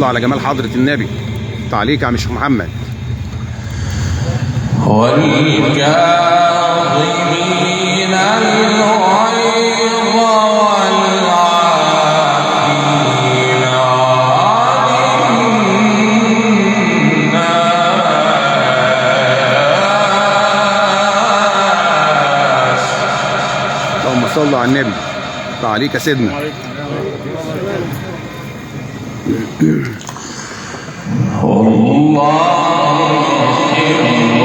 صل على جمال حضرة النبي. تعليق يا عم الشيخ محمد. والكاظمين الغيظ والعافين عن الناس. اللهم صل على النبي. تعليق يا سيدنا. والله يحب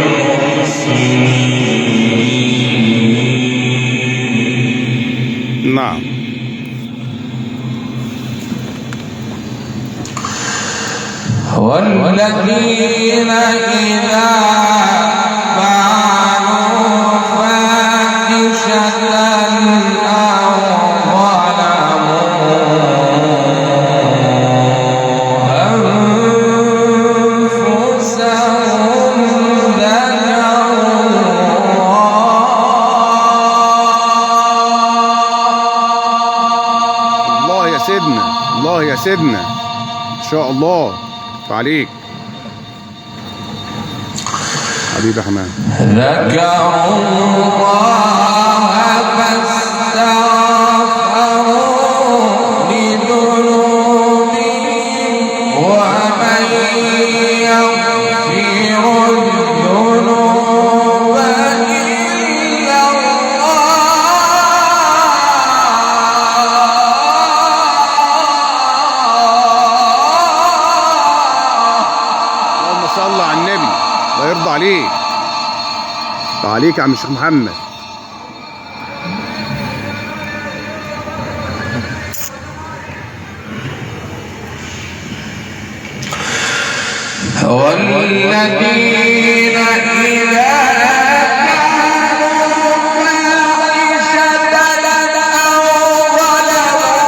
المحسنين. نعم. والذين إذا فعلوا فاحشة أو ظلموا أنفسهم ذكروا الله يا سيدنا. الله يا سيدنا. ان شاء الله. تعليق حبيبي حمام. ذكروا الله فاستغفروا لذنوبهم ومن يغفر الذنوب إلا اللهم صل على النبي. الله يرضى عليك. تعليق يا عم الشيخ محمد. والذين إذا كانوا فاحشة أو ظلموا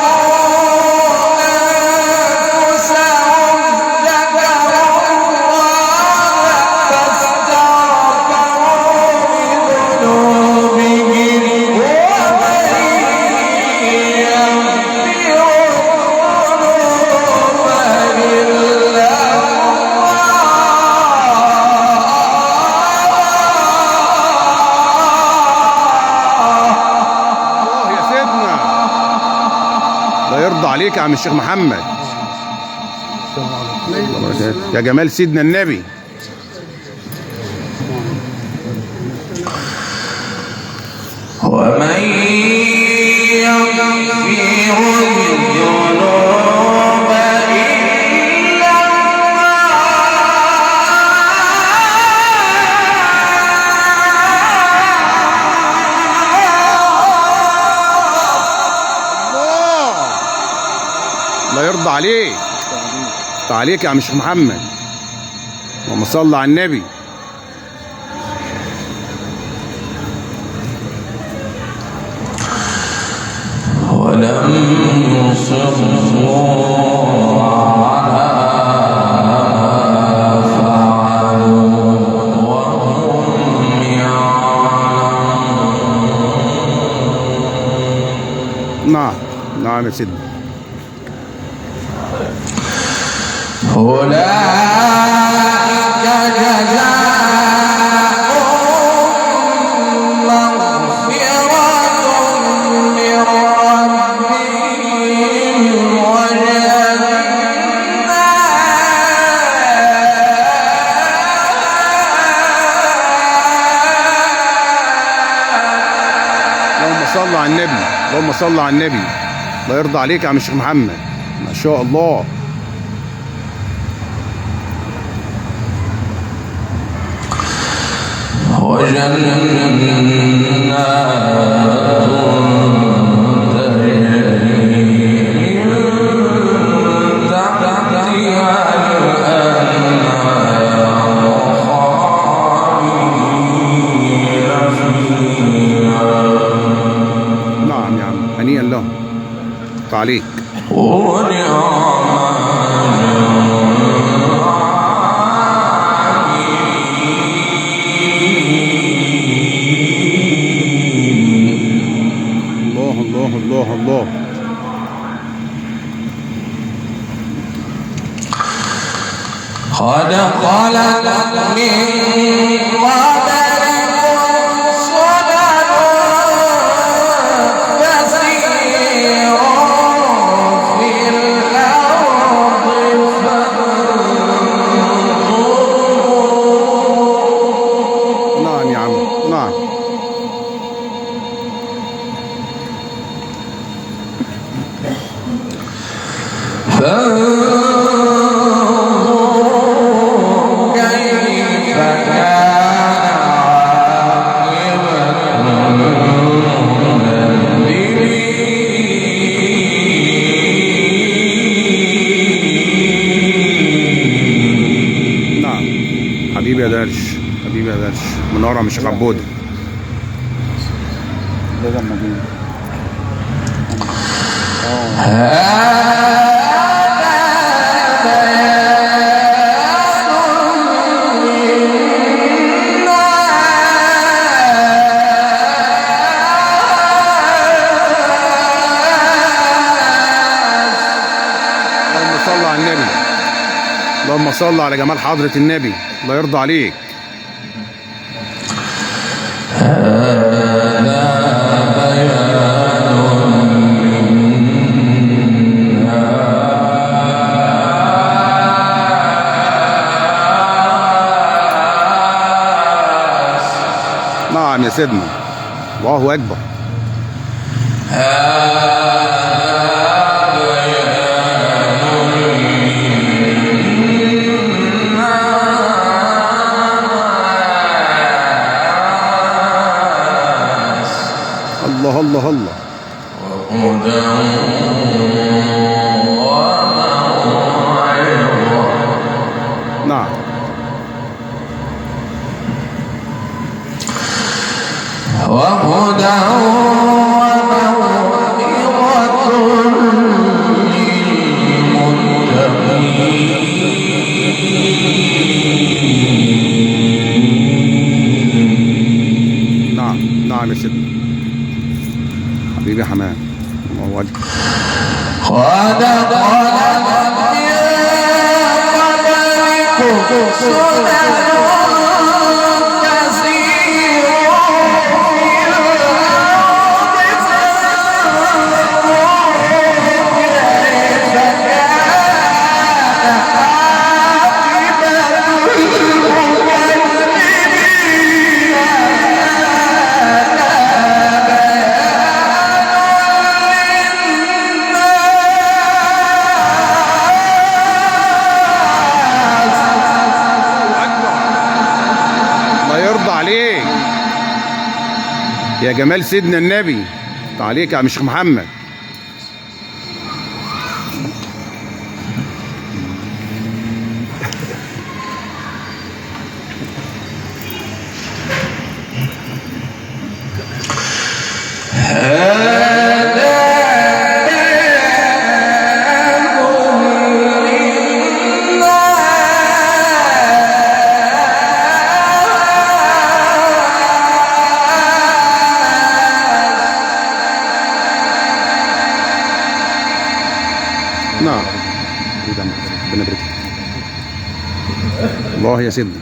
أنفسهم ذكروا الله فاستغفروا لذنوبهم ومن يغفر الذنوب إلا الله يا سيدنا. الله يرضى عليك يا عم الشيخ محمد. الله بركاته. يا جمال سيدنا النبي. ومن يغفر الذنوب إلا الله. الله يرضى عليك. تعليق يا عم الشيخ محمد. اللهم صل على النبي. ولم يصروا على ما فعلوا وهم يعلمون. نعم. نعم يا سيدنا. أولئك جزاؤهم مغفرة من ربهم اللهم صل على النبي. اللهم صل على النبي. الله يرضى عليك يا عم الشيخ محمد. ما شاء الله. وجنات تجري من تحتها الأنهار خالدين فيها. نعم يا عم. هنيئا لهم. تعليق. الله الله الله الله. قد خلت من قبلكم سنن فسيروا في الأرض فانظروا. نعم يا عم، نعم. فانظروا كيف كان عاقبة المنذرين. نعم حبيبي يا درش، حبيبي يا درش، منورة مش عبود. اللهم صل على النبي، اللهم صل على جمال حضرة النبي، الله يرضى عليك. نعم يا سيدنا، الله أكبر. الله الله الله. وهدى وموعظة. نعم وهدى وموعظة للمتقين. نعم نعم يا سيدنا، حبيبي حمام، الله أكبر. قد خلت من قبلكم سنن يا جمال سيدنا النبي، عليك يا شيخ محمد. نعم الله يا سيدنا.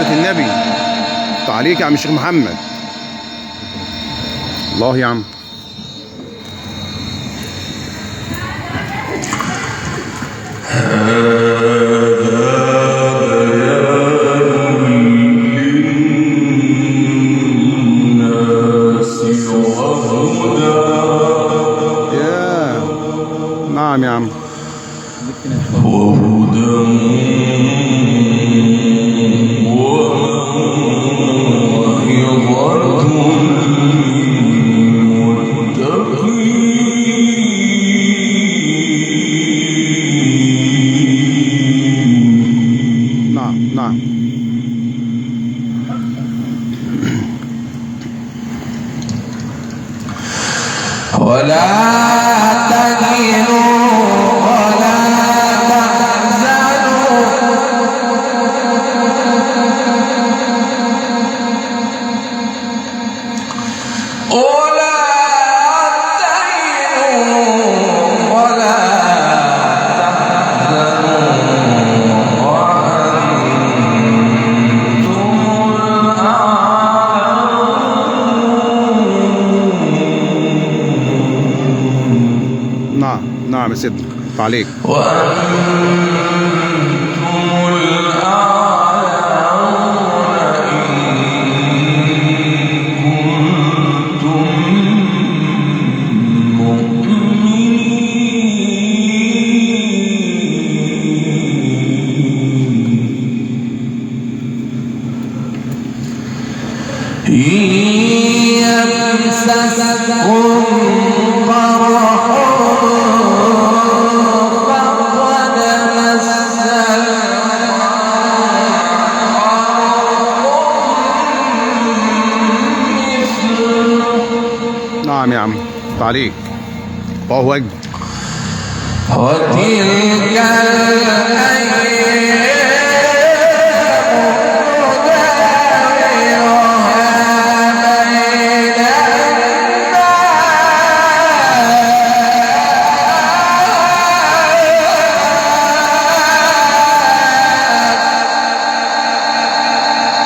النبي عليك يا عم الشيخ محمد. الله يا عم. نعم يا عم. وهدى وموعظة للمتقين. نعم نعم. ولا تهنوا ولا تحزنوا ولا تهنوا ولا تحزنوا وأنتم الأعلون. نعم نعم يا سيدنا. تعليق. وأنتم الأعلون إن كنتم مؤمنين. إن يمسسكم قرح فقد مس نعم يا عم. تعليق. الله أكبر. وتلك الأيام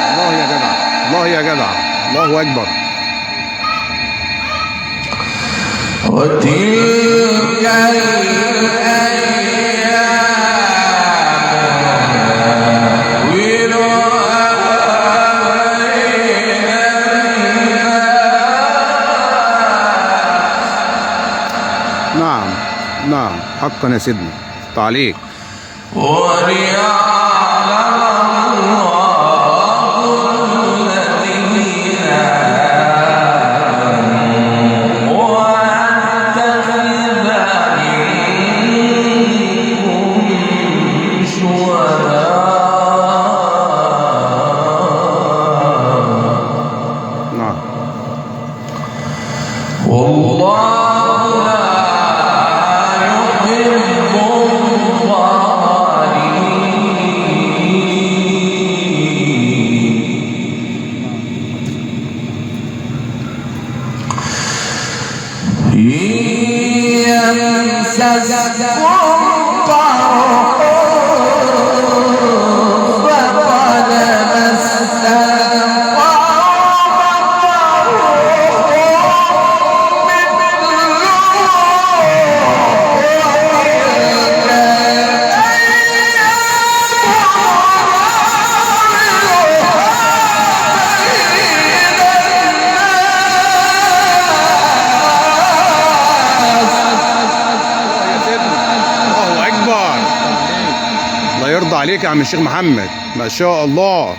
الله يا جدع. الله يا جدع. الله أكبر. وتلك الأيام نعم نعم حقا يا سيدنا. تعليق. وليعلم الله الذين آمنوا ويتخذ منكم شهداء. نعم. والله لا يحب الظالمين. إن يمسسكم قرح فقد مس الله يرضى عليك يا عم الشيخ محمد. ما شاء الله.